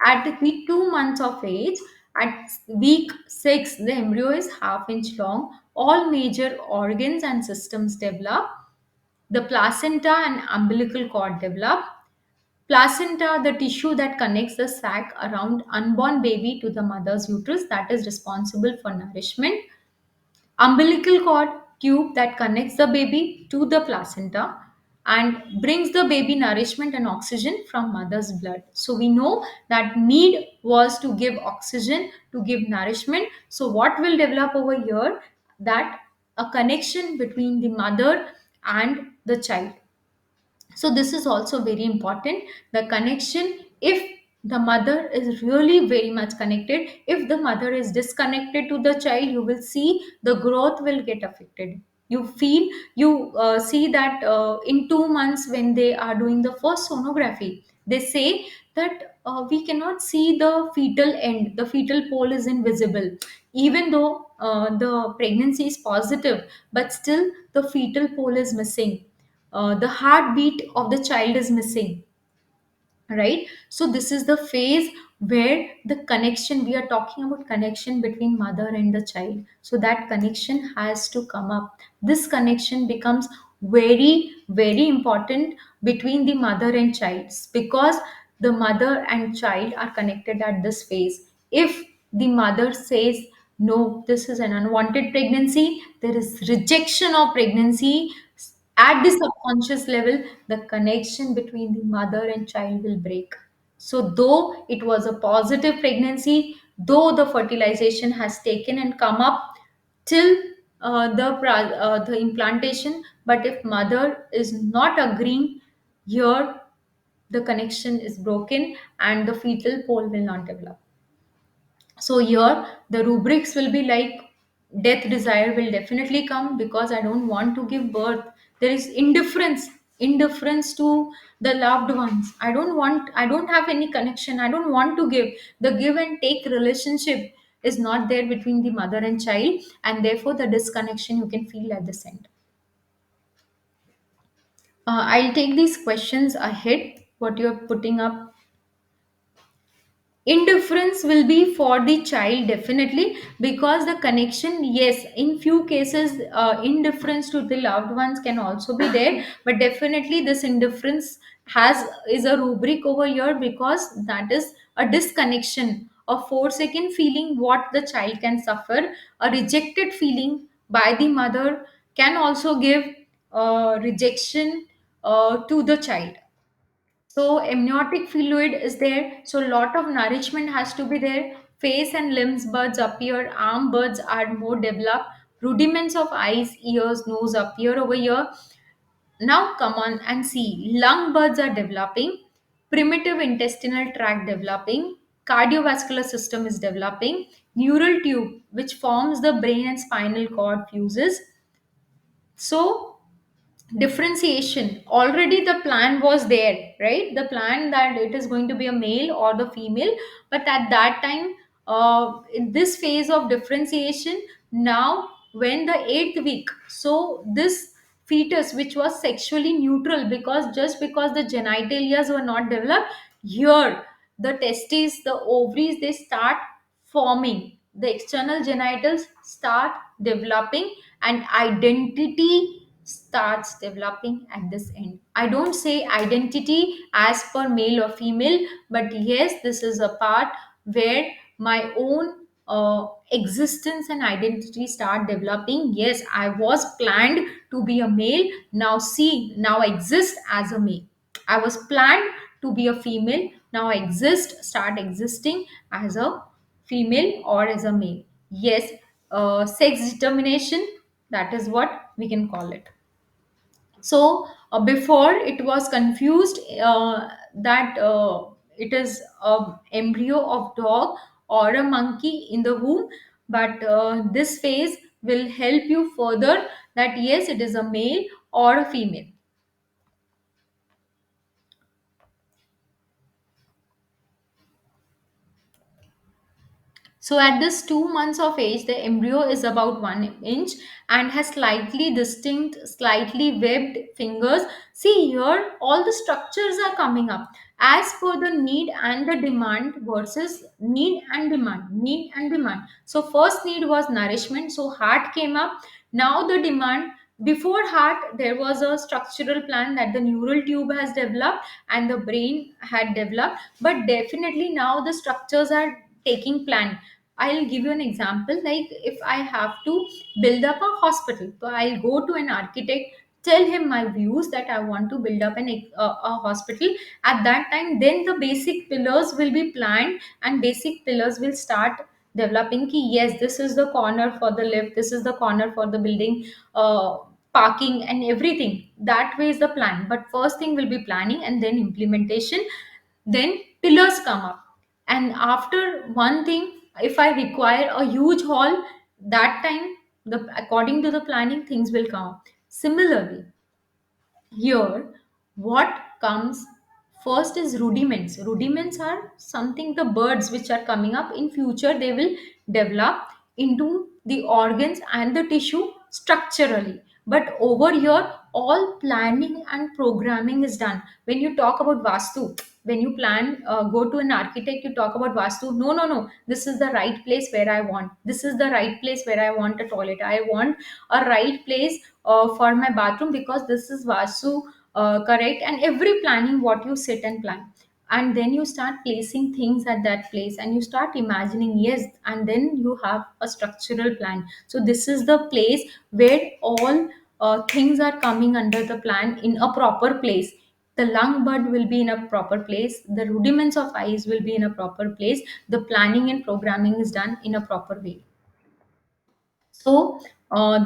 At the 2 months of age, at week 6, the embryo is half inch long. All major organs and systems develop. The placenta and umbilical cord develop. Placenta, the tissue that connects the sac around unborn baby to the mother's uterus, that is responsible for nourishment. Umbilical cord, tube that connects the baby to the placenta and brings the baby nourishment and oxygen from mother's blood. So we know that need was to give oxygen, to give nourishment. So what will develop over here? That a connection between the mother and the child. So this is also very important, the connection. If the mother is really very much connected, if the mother is disconnected to the child, you will see the growth will get affected. You feel, you see that in 2 months when they are doing the first sonography, they say that we cannot see the fetal end, the fetal pole is invisible, even though the pregnancy is positive, but still the fetal pole is missing. The heartbeat of the child is missing, right? So this is the phase where the connection, we are talking about connection between mother and the child, so that connection has to come up. This connection becomes very very important between the mother and child, because the mother and child are connected at this phase. If the mother says no, this is an unwanted pregnancy, there is rejection of pregnancy at the subconscious level, the connection between the mother and child will break. So, though it was a positive pregnancy, though the fertilization has taken and come up till the implantation, but if mother is not agreeing, here the connection is broken and the fetal pole will not develop. So here the rubrics will be like, death desire will definitely come because I don't want to give birth. There is indifference to the loved ones. I don't have any connection, I don't want to give. The give and take relationship is not there between the mother and child, and therefore the disconnection you can feel at this end. I'll take these questions ahead, what you're putting up. Indifference will be for the child definitely, because the connection, yes, in few cases indifference to the loved ones can also be there, but definitely this indifference has is a rubric over here, because that is a disconnection, a forsaken feeling what the child can suffer. A rejected feeling by the mother can also give rejection to the child. So amniotic fluid is there. So lot of nourishment has to be there. Face and limbs buds appear. Arm buds are more developed. Rudiments of eyes, ears, nose appear over here. Now come on and see. Lung buds are developing. Primitive intestinal tract developing. Cardiovascular system is developing. Neural tube, which forms the brain and spinal cord, fuses. So differentiation, already the plan was there, right? The plan that it is going to be a male or the female, but at that time, in this phase of differentiation, now when the 8th week, so this fetus which was sexually neutral, because just because the genitalias were not developed, here the testes, the ovaries, they start forming, the external genitals start developing, and identity starts developing at this end. I don't say identity as per male or female, but yes, this is a part where my own existence and identity start developing. Yes, I was planned to be a male. Now see, now I exist as a male. I was planned to be a female. Now I exist, start existing as a female or as a male. Yes, sex determination, that is what we can call it. So before it was confused that it is a embryo of dog or a monkey in the womb, but this phase will help you further that yes, it is a male or a female. So at this 2 months of age, the embryo is about 1 inch and has slightly distinct, slightly webbed fingers. See here, all the structures are coming up as per the need and the demand versus need and demand, need and demand. So first need was nourishment, so heart came up. Now the demand, before heart there was a structural plan that the neural tube has developed and the brain had developed, but definitely now the structures are taking plan. I'll give you an example. Like if I have to build up a hospital, so I'll go to an architect, tell him my views that I want to build up a hospital. At that time, then the basic pillars will be planned and basic pillars will start developing. Ki, yes, this is the corner for the lift, this is the corner for the building, uh, parking and everything. That way is the plan. But first thing will be planning and then implementation, then pillars come up. And after one thing, if I require a huge hall, that time the according to the planning things will come up. Similarly, here what comes first is rudiments. Rudiments are something, the birds which are coming up in future, they will develop into the organs and the tissue structurally. But over here all planning and programming is done. When you talk about vastu, when you plan, go to an architect, you talk about vastu. No, no, no, this is the right place where I want, this is the right place where I want a toilet, I want a right place for my bathroom, because this is vastu correct. And every planning what you sit and plan, and then you start placing things at that place and you start imagining, yes, and then you have a structural plan. So this is the place where all things are coming under the plan in a proper place. The lung bud will be in a proper place, the rudiments of eyes will be in a proper place, the planning and programming is done in a proper way. So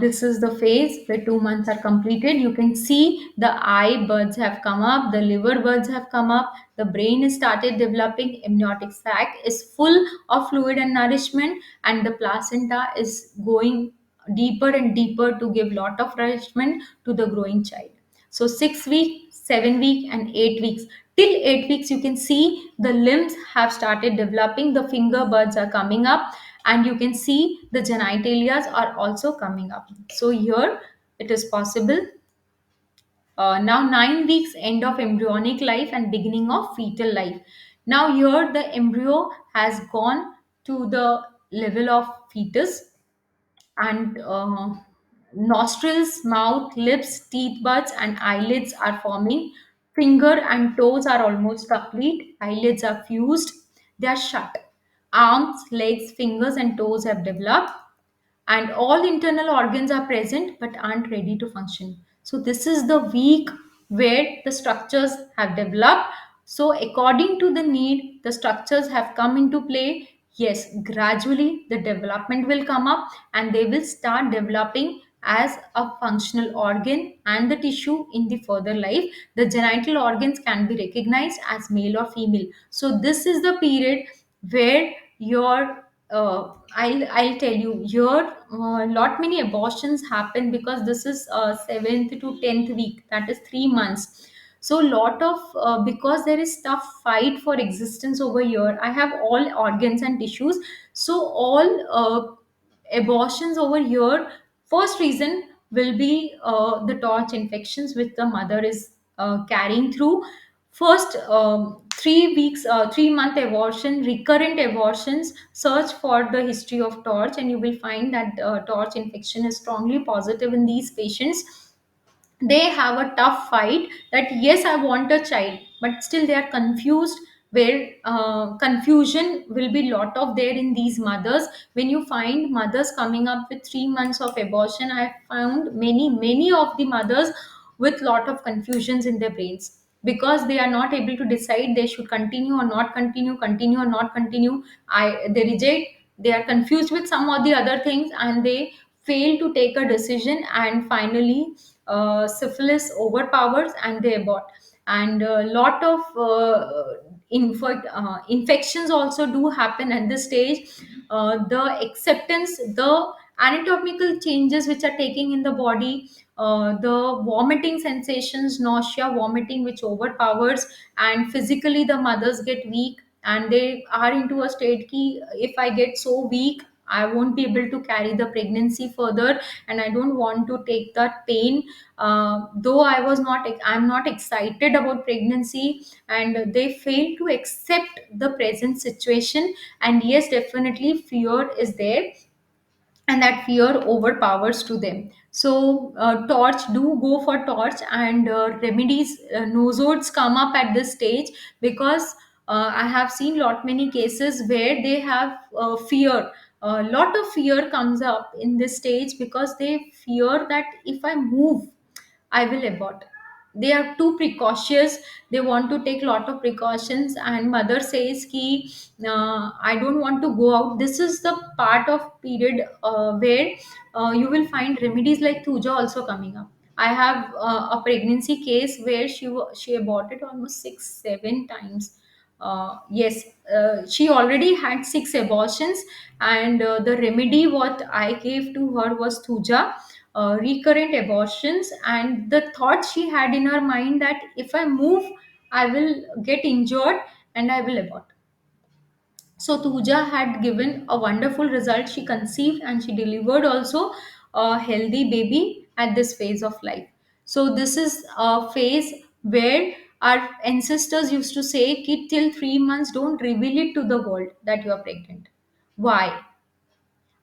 this is the phase where 2 months are completed. You can see the eye buds have come up, the liver buds have come up, the brain is started developing, amniotic sac is full of fluid and nourishment, and the placenta is going deeper and deeper to give lot of nourishment to the growing child. So 6 week, 7 week, and 8 weeks. Till 8 weeks, you can see the limbs have started developing, the finger buds are coming up, and you can see the genitalias are also coming up. So here it is possible. Now 9 weeks, end of embryonic life and beginning of fetal life. Now here the embryo has gone to the level of fetus, and nostrils, mouth, lips, teeth buds, and eyelids are forming. Finger and toes are almost complete. Eyelids are fused. They are shut. Arms, legs, fingers, and toes have developed, and all internal organs are present but aren't ready to function. So this is the week where the structures have developed. So according to the need, the structures have come into play. Yes, gradually the development will come up and they will start developing as a functional organ and the tissue in the further life. The genital organs can be recognized as male or female. So this is the period where your I'll tell you here, lot many abortions happen because this is 7th to 10th week, that is 3 months. So lot of because there is tough fight for existence over here. I have all organs and tissues, so all abortions over here. First reason will be the torch infections which the mother is carrying through. First 3 weeks, 3 month abortion, recurrent abortions, search for the history of torch and you will find that torch infection is strongly positive in these patients. They have a tough fight that yes, I want a child, but still they are confused, where confusion will be lot of there in these mothers. When you find mothers coming up with 3 months of abortion, I have found many of the mothers with lot of confusions in their brains, because they are not able to decide they should continue or not continue, continue or not continue. They reject, they are confused with some or the other things, and they fail to take a decision, and finally syphilis overpowers and they abort. And a lot of infections also do happen at this stage. The acceptance, the anatomical changes which are taking in the body, the vomiting sensations, nausea, vomiting which overpowers, and physically the mothers get weak, and they are into a state ki if I get so weak, I won't be able to carry the pregnancy further, and I don't want to take that pain. Though I'm not excited about pregnancy, and they fail to accept the present situation. And yes, definitely fear is there, and that fear overpowers to them. So torch do go for torch, and remedies, nozodes come up at this stage, because I have seen lot many cases where they have fear. A lot of fear comes up in this stage because they fear that if I move, I will abort. They are too precautious. They want to take lot of precautions, and mother says ki, I don't want to go out. This is the part of period where you will find remedies like Tuja also coming up. I have a pregnancy case where she aborted almost 6 7 times. Yes, she already had 6 abortions, and the remedy what I gave to her was Thuja, recurrent abortions. And the thought she had in her mind that if I move, I will get injured and I will abort. So Tuja had given a wonderful result. She conceived and she delivered also a healthy baby at this phase of life. So this is a phase where our ancestors used to say, "Kid, till 3 months, don't reveal it to the world that you are pregnant." Why?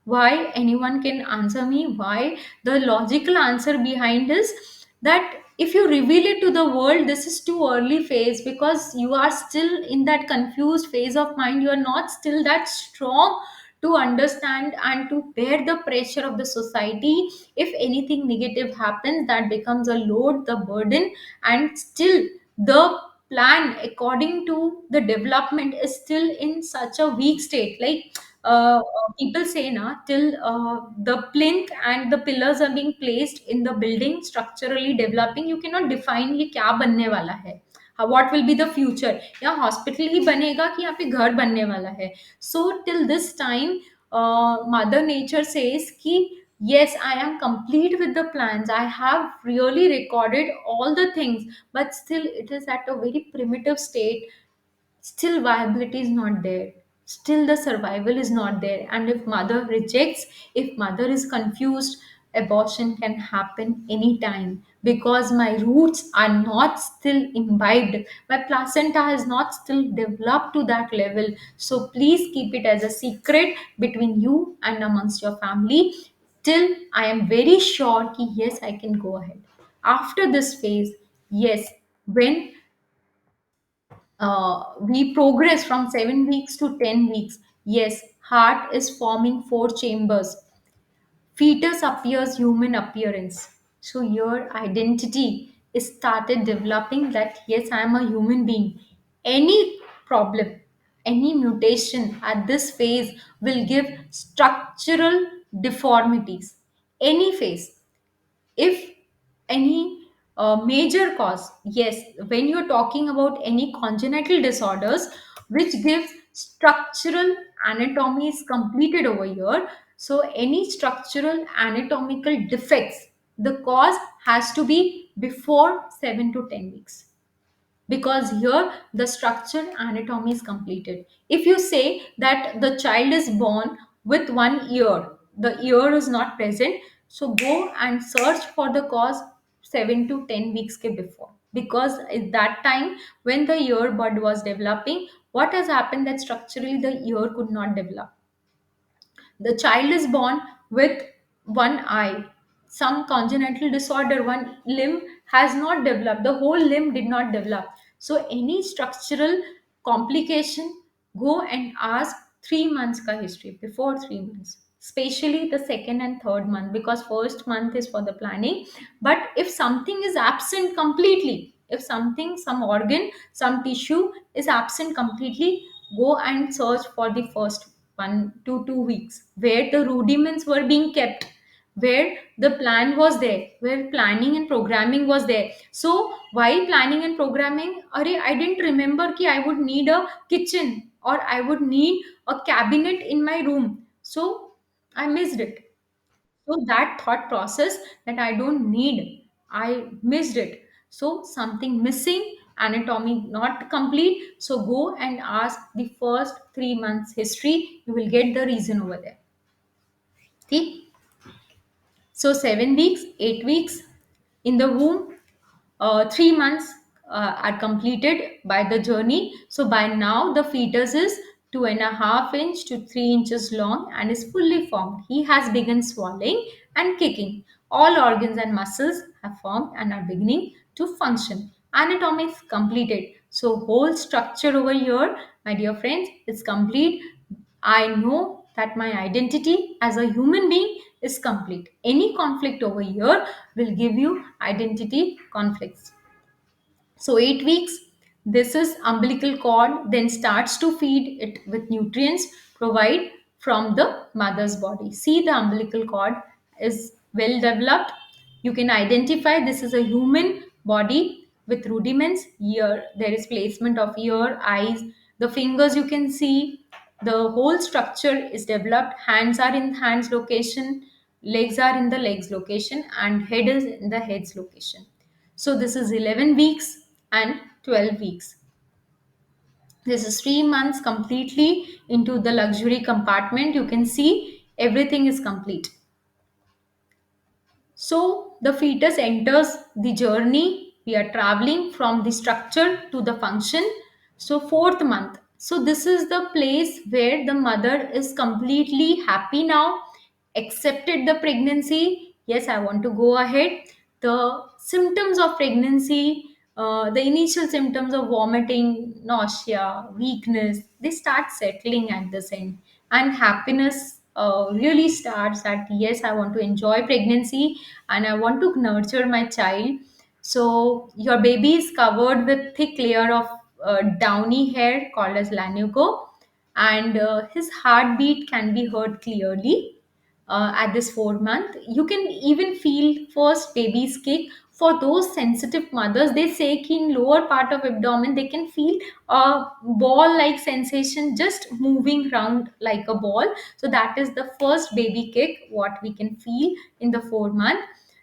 Why? Anyone can answer me why? The logical answer behind is that if you reveal it to the world, this is too early phase, because you are still in that confused phase of mind. You are not still that strong to understand and to bear the pressure of the society. If anything negative happens, that becomes a load, the burden. And still the plan according to the development is still in such a weak state. Like people say na, till the plinth and the pillars are being placed in the building, structurally developing, you cannot define ये क्या बनने वाला है, what will be the future, या hospital ही बनेगा कि यहाँ पे घर बनने वाला है. So till this time, mother nature says कि yes, I am complete with the plans, I have really recorded all the things, but still it is at a very primitive state. Still viability is not there, still the survival is not there. And if mother rejects, if mother is confused, abortion can happen anytime, because my roots are not still imbibed, my placenta has not still developed to that level. So please keep it as a secret between you and amongst your family, till I am very sure ki yes, I can go ahead after this phase. Yes, when we progress from 7 weeks to 10 weeks, yes, heart is forming 4 chambers, fetus appears human appearance. So your identity is started developing that yes, I am a human being. Any problem, any mutation at this phase will give structural deformities. Any phase, if any major cause, yes, when you're talking about any congenital disorders which gives structural anatomy is completed over here. So any structural anatomical defects, the cause has to be before 7 to 10 weeks, because here the structure anatomy is completed. If you say that the child is born with one ear, the ear is not present, so go and search for the cause 7 to 10 weeks ke before, because at that time when the earbud was developing, what has happened that structurally the ear could not develop. The child is born with one eye, some congenital disorder, one limb has not developed, the whole limb did not develop. So, any structural complication, go and ask 3 months ka history, before 3 months, especially the second and third month, because first month is for the planning. But if something is absent completely, if something, some organ, some tissue is absent completely, go and search for the first 1 to 2 weeks where the rudiments were being kept, where the plan was there, where planning and programming was there. So while planning and programming, I didn't remember ki I would need a kitchen, or I would need a cabinet in my room, so I missed it. So that thought process that I don't need, I missed it. So something missing, anatomy not complete, so go and ask the first 3 months history, you will get the reason over there. See, so 7 weeks, 8 weeks in the womb, 3 months are completed by the journey. So by now the fetus is 2.5 inch to 3 inches long and is fully formed. He has begun swallowing and kicking. All organs and muscles have formed and are beginning to function. Anatomy is completed. So whole structure over here, my dear friends, is complete. I know that my identity as a human being is complete. Any conflict over here will give you identity conflicts. So 8 weeks, this is umbilical cord, then starts to feed it with nutrients provide from the mother's body. See, the umbilical cord is well developed. You can identify this is a human body with rudiments. Ear, there is placement of ear, eyes, the fingers you can see. The whole structure is developed. Hands are in hands location, legs are in the legs location, and head is in the head's location. So this is 11 weeks and 12 weeks. This is 3 months completely into the luxury compartment. You can see everything is complete. So the fetus enters the journey. We are traveling from the structure to the function. So fourth month. So this is the place where the mother is completely happy now, accepted the pregnancy. Yes, I want to go ahead. The symptoms of pregnancy, the initial symptoms of vomiting, nausea, weakness, they start settling at this end, and happiness really starts at, yes, I want to enjoy pregnancy and I want to nurture my child. So your baby is covered with thick layer of downy hair called as lanugo, and his heartbeat can be heard clearly at this 4 month. You can even feel first baby's kick. For those sensitive mothers, they say in lower part of abdomen they can feel a ball like sensation just moving around like a ball. So that is the first baby kick what we can feel in the 4 month.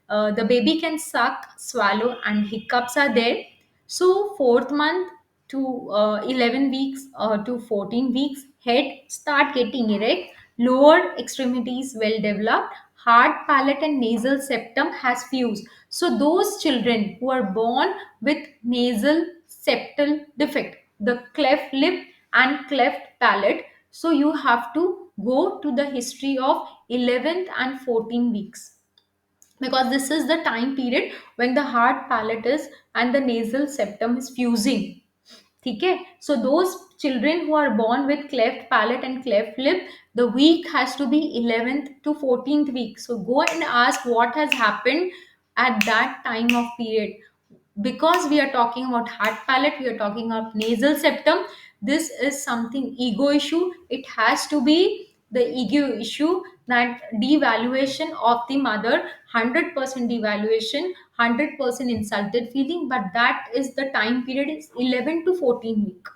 The baby can suck, swallow, and hiccups are there. So fourth month to 11 weeks to 14 weeks, head start getting erect, lower extremities well developed, heart, palate, and nasal septum has fused. So those children who are born with nasal septal defect, the cleft lip and cleft palate, so you have to go to the history of 11th and 14 weeks, because this is the time period when the hard palate is and the nasal septum is fusing. Okay, so those children who are born with cleft palate and cleft lip, the week has to be 11th to 14th week. So go and ask what has happened at that time of period. Because we are talking about hard palate, we are talking about nasal septum. This is something ego issue. It has to be the ego issue, that devaluation of the mother, 100% devaluation, 100% insulted feeling, but that is the time period is 11 to 14 week.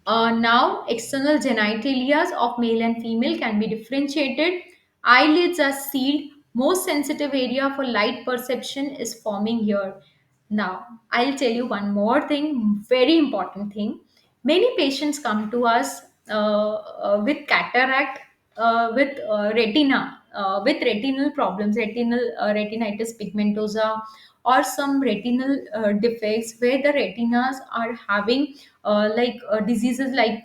Now, external genitalia of male and female can be differentiated. Eyelids are sealed. Most sensitive area for light perception is forming here. Now, I'll tell you one more thing, very important thing. Many patients come to us with cataract, with retinal problems, retinitis pigmentosa, or some retinal defects where the retinas are having diseases like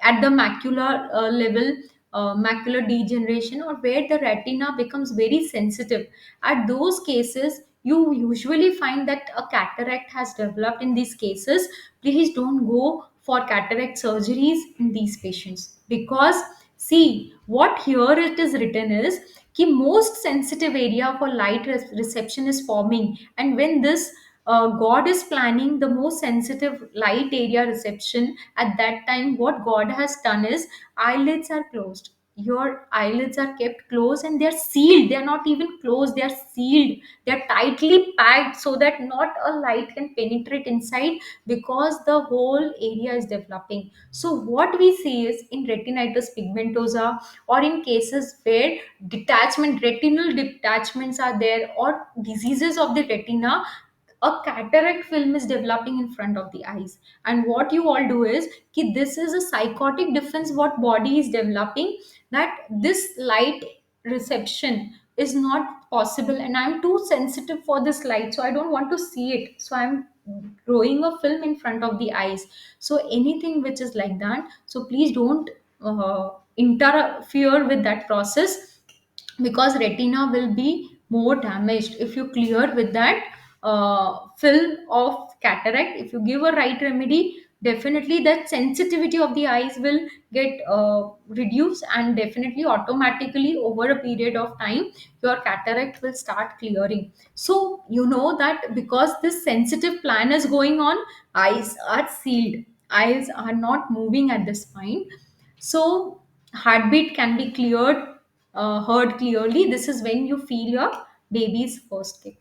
at the macular level, macular degeneration, or where the retina becomes very sensitive. At those cases, you usually find that a cataract has developed in these cases. Please don't go for cataract surgeries in these patients, because see what here it is written is कि most sensitive area for light reception is forming, and when this God is planning the most sensitive light area reception, at that time what God has done is eyelids are closed. Your eyelids are kept closed and they're sealed. They're not even closed, they're sealed. They're tightly packed so that not a light can penetrate inside, because the whole area is developing. So what we see is in retinitis pigmentosa, or in cases where retinal detachments are there, or diseases of the retina, a cataract film is developing in front of the eyes. And what you all do is ki this is a psychotic difference what body is developing, that this light reception is not possible and I'm too sensitive for this light, so I don't want to see it, so I'm growing a film in front of the eyes. So anything which is like that, so please don't interfere with that process, because retina will be more damaged if you clear with that film of cataract. If you give a right remedy, definitely that sensitivity of the eyes will get reduced, and definitely automatically over a period of time your cataract will start clearing. So you know that because this sensitive plan is going on, eyes are sealed, eyes are not moving at this point. So heartbeat can be cleared, heard clearly. This is when you feel your baby's first kick.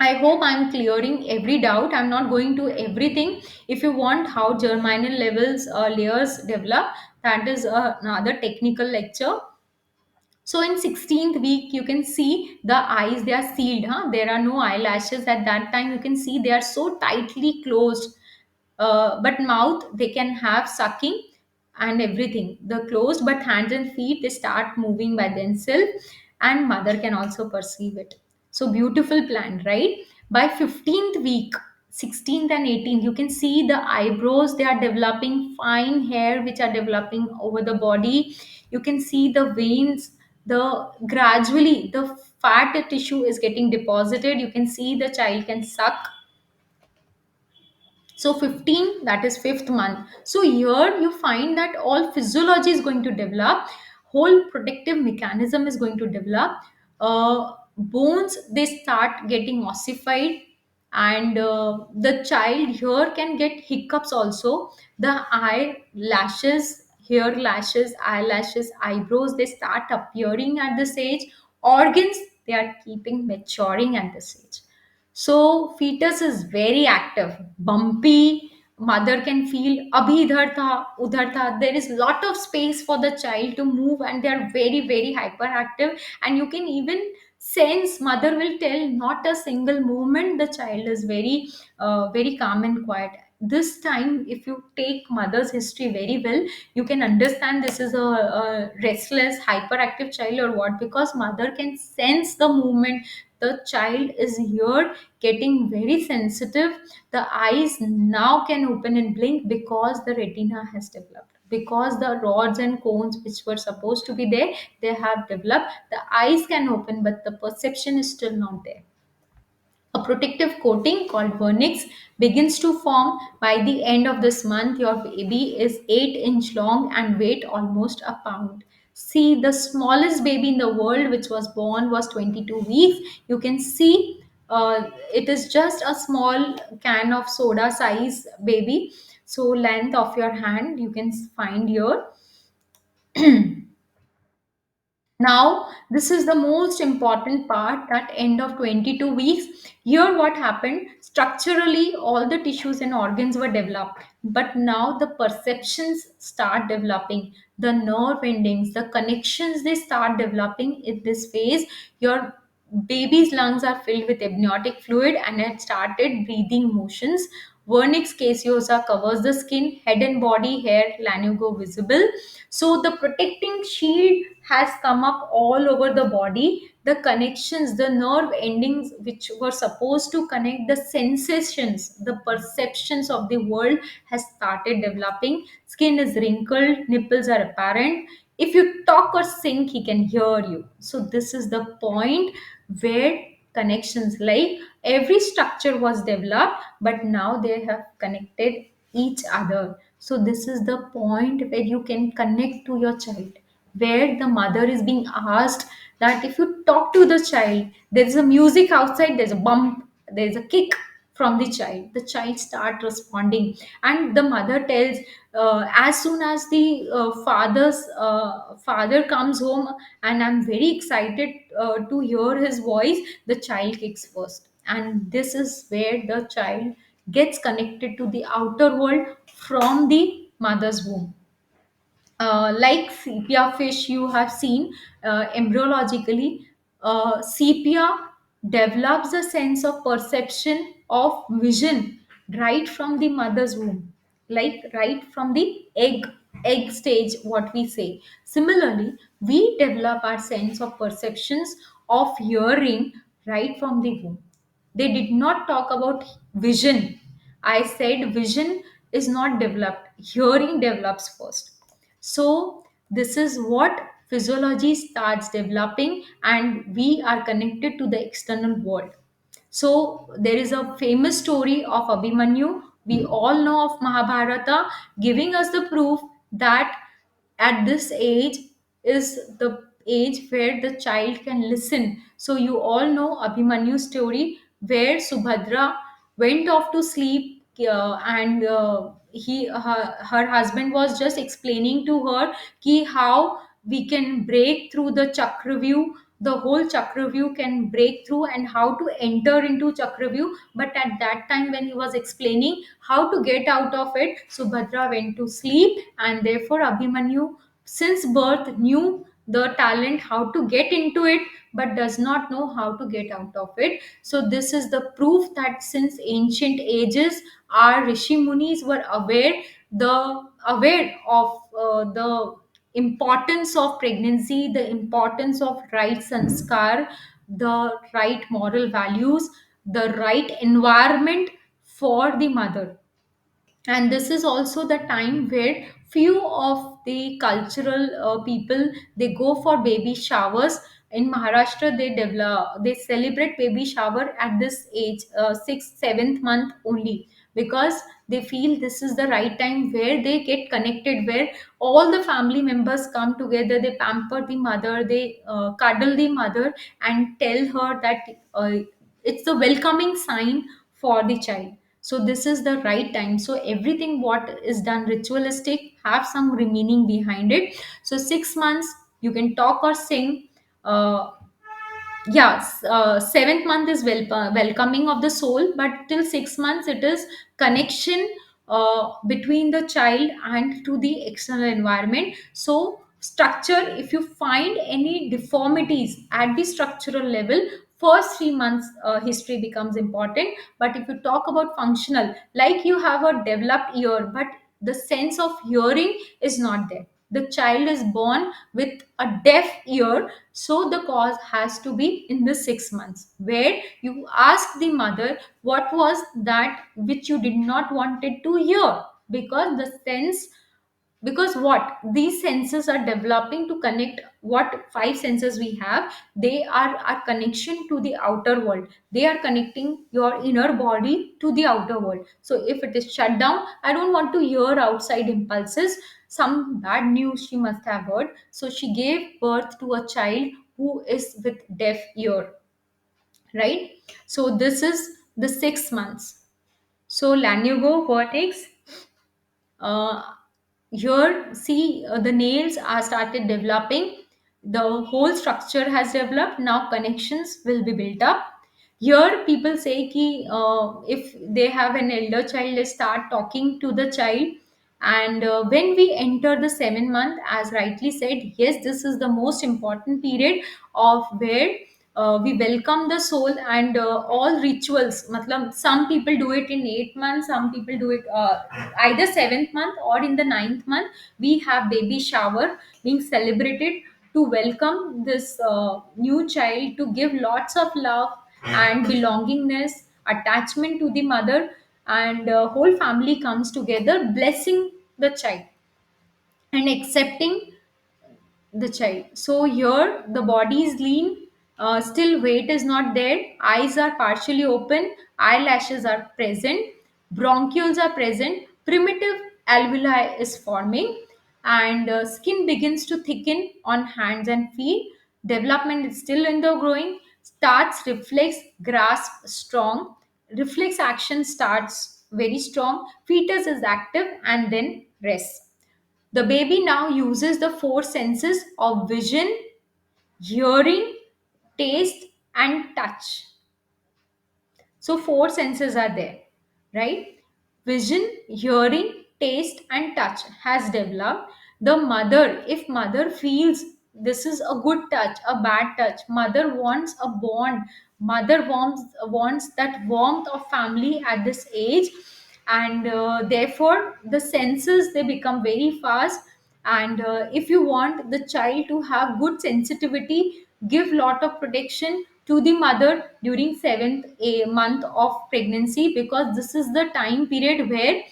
I hope I'm clearing every doubt. I'm not going to everything. If you want how germinal levels layers develop, that is another technical lecture. So in 16th week, you can see the eyes, they are sealed. Huh? There are no eyelashes at that time. You can see they are so tightly closed. But mouth, they can have sucking and everything. The closed, but hands and feet, they start moving by themselves, and mother can also perceive it. So beautiful plant, right? By 15th week, 16th and 18th, you can see the eyebrows, they are developing, fine hair which are developing over the body. You can see the veins, the gradually the fat tissue is getting deposited. You can see the child can suck. So 15, that is fifth month. So here you find that all physiology is going to develop, whole protective mechanism is going to develop. Bones, they start getting ossified, and the child here can get hiccups also. The eyelashes, hair lashes, eyelashes, eyebrows, they start appearing at this age. Organs, they are keeping maturing at this age. So fetus is very active, bumpy. Mother can feel abhi idhar tha, udhar tha. There is lot of space for the child to move, and they are very very hyperactive. And you can even sense mother will tell not a single movement. The child is very calm and quiet. This time, if you take mother's history very well, you can understand this is a restless, hyperactive child or what, because mother can sense the movement. The child is here getting very sensitive. The eyes now can open and blink because the retina has developed, because the rods and cones which were supposed to be there, they have developed. The eyes can open, but the perception is still not there. A protective coating called vernix begins to form by the end of this month. Your baby is 8-inch long and weight almost a pound. See, the smallest baby in the world which was born was 22 weeks. You can see it is just a small can of soda size baby. So length of your hand you can find here. Now, this is the most important part, that end of 22 weeks. Here, what happened structurally, all the tissues and organs were developed, but now the perceptions start developing, the nerve endings, the connections, they start developing in this phase. Your baby's lungs are filled with amniotic fluid and it started breathing motions. Vernix caseosa covers the skin, head and body hair, lanugo visible. So the protecting shield has come up all over the body. The connections, the nerve endings which were supposed to connect the sensations, the perceptions of the world has started developing. Skin is wrinkled, nipples are apparent. If you talk or sing, he can hear you. So this is the point where connections, like every structure was developed, but now they have connected each other. So this is the point where you can connect to your child, where the mother is being asked that if you talk to the child, there is a music outside, there's a bump, there's a kick from the child start responding. And the mother tells, as soon as the father comes home and I'm very excited to hear his voice, the child kicks first. And this is where the child gets connected to the outer world from the mother's womb. Like sepia fish, you have seen embryologically, sepia develops a sense of perception of vision right from the mother's womb, like right from the egg stage, what we say. Similarly, we develop our sense of perceptions of hearing right from the womb. They did not talk about vision. I said vision is not developed, hearing develops first. So this is what physiology starts developing, and we are connected to the external world. So there is a famous story of Abhimanyu. We all know of Mahabharata, giving us the proof that at this age is the age where the child can listen. So you all know Abhimanyu's story, where Subhadra went off to sleep, and her husband was just explaining to her ki how we can break through the chakravyu, the whole chakravyu can break through, and how to enter into chakravyu. But at that time when he was explaining how to get out of it, Subhadra went to sleep, and therefore Abhimanyu since birth knew the talent how to get into it, but does not know how to get out of it. So this is the proof that since ancient ages our rishi munis were the aware of the importance of pregnancy, the importance of right sanskar, the right moral values, the right environment for the mother. And this is also the time where few of the cultural people, they go for baby showers. In Maharashtra, they celebrate baby shower at this age, 6th 7th month only, because they feel this is the right time where they get connected, where all the family members come together, they pamper the mother, they cuddle the mother, and tell her that it's the welcoming sign for the child. So this is the right time. So everything what is done ritualistic have some meaning behind it. So 6 months you can talk or sing. Seventh month is welcoming of the soul, but till 6 months it is connection between the child and to the external environment. So structure, if you find any deformities at the structural level, first 3 months history becomes important. But if you talk about functional, like you have a developed ear, but the sense of hearing is not there, the child is born with a deaf ear, so the cause has to be in the 6 months, where you ask the mother what was that which you did not wanted to hear, because the sense, because what these senses are developing to connect, what five senses we have, they are our connection to the outer world, they are connecting your inner body to the outer world. So if it is shut down, I don't want to hear outside impulses, some bad news she must have heard, so she gave birth to a child who is with deaf ear, right? So this is the 6 months. So Lanugo, what next? uh, Here see, the nails are started developing, the whole structure has developed, now connections will be built up. Here people say ki, if they have an elder child, they start talking to the child. And when we enter the 7 month, as rightly said, yes, this is the most important period of where we welcome the soul, and all rituals, matlab, some people do it in 8 months, some people do it either 7th month or in the 9th month. We have baby shower being celebrated to welcome this new child, to give lots of love and belongingness, attachment to the mother, and whole family comes together blessing the child and accepting the child. So here the body is lean, still weight is not there, eyes are partially open, eyelashes are present, bronchioles are present, primitive alveoli is forming, and skin begins to thicken on hands and feet. Development is still in the growing. Starts reflex grasp strong. Reflex action starts very strong. Fetus is active and then rests. The baby now uses the four senses of vision, hearing, taste, and touch. So, four senses are there, right? Vision, hearing, taste, and touch has developed. The mother, if mother feels this is a good touch, a bad touch. Mother wants a bond. Mother wants that warmth of family at this age, and therefore the senses, they become very fast. And if you want the child to have good sensitivity, give lot of protection to the mother during month of pregnancy, because this is the time period where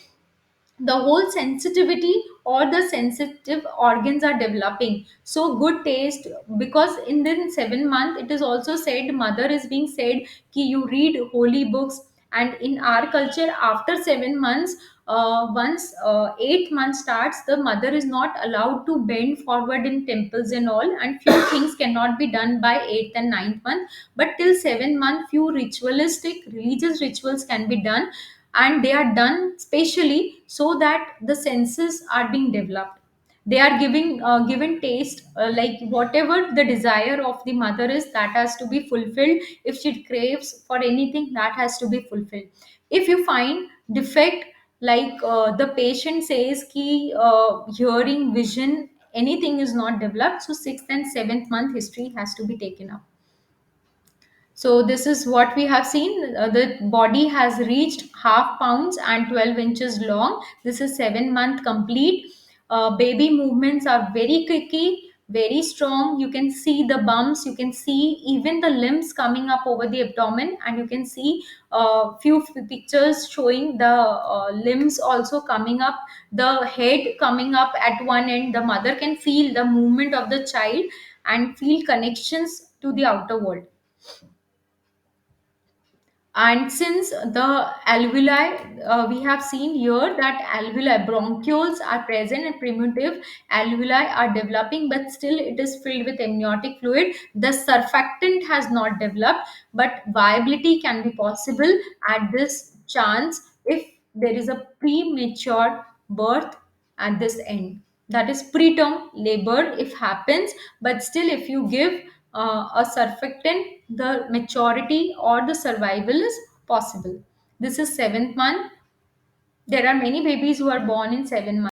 the whole sensitivity or the sensitive organs are developing. So good taste, because in the 7 month it is also said, mother is being said ki you read holy books. And in our culture, after 7 months, once 8 months starts, the mother is not allowed to bend forward in temples and all, and few things cannot be done by 8th and 9th month. But till 7 month, few ritualistic religious rituals can be done, and they are done specially so that the senses are being developed. They are giving given taste, like whatever the desire of the mother is, that has to be fulfilled. If she craves for anything, that has to be fulfilled. If you find defect, like the patient says ki hearing, vision, anything is not developed, so 6th and 7th month history has to be taken up. So this is what we have seen. The body has reached half pounds and 12 inches long. This is 7 month complete. Baby movements are very quicky, very strong. You can see the bumps. You can see even the limbs coming up over the abdomen, and you can see few pictures showing the limbs also coming up, the head coming up at one end. The mother can feel the movement of the child and feel connections to the outer world. And since the alveoli, we have seen here that alveoli, bronchioles are present and primitive alveoli are developing, but still it is filled with amniotic fluid. The surfactant has not developed, but viability can be possible at this chance if there is a premature birth at this end. That is preterm labor if happens, but still if you give a surfactant, the maturity or the survival is possible. This is 7th month. There are many babies who are born in 7 months.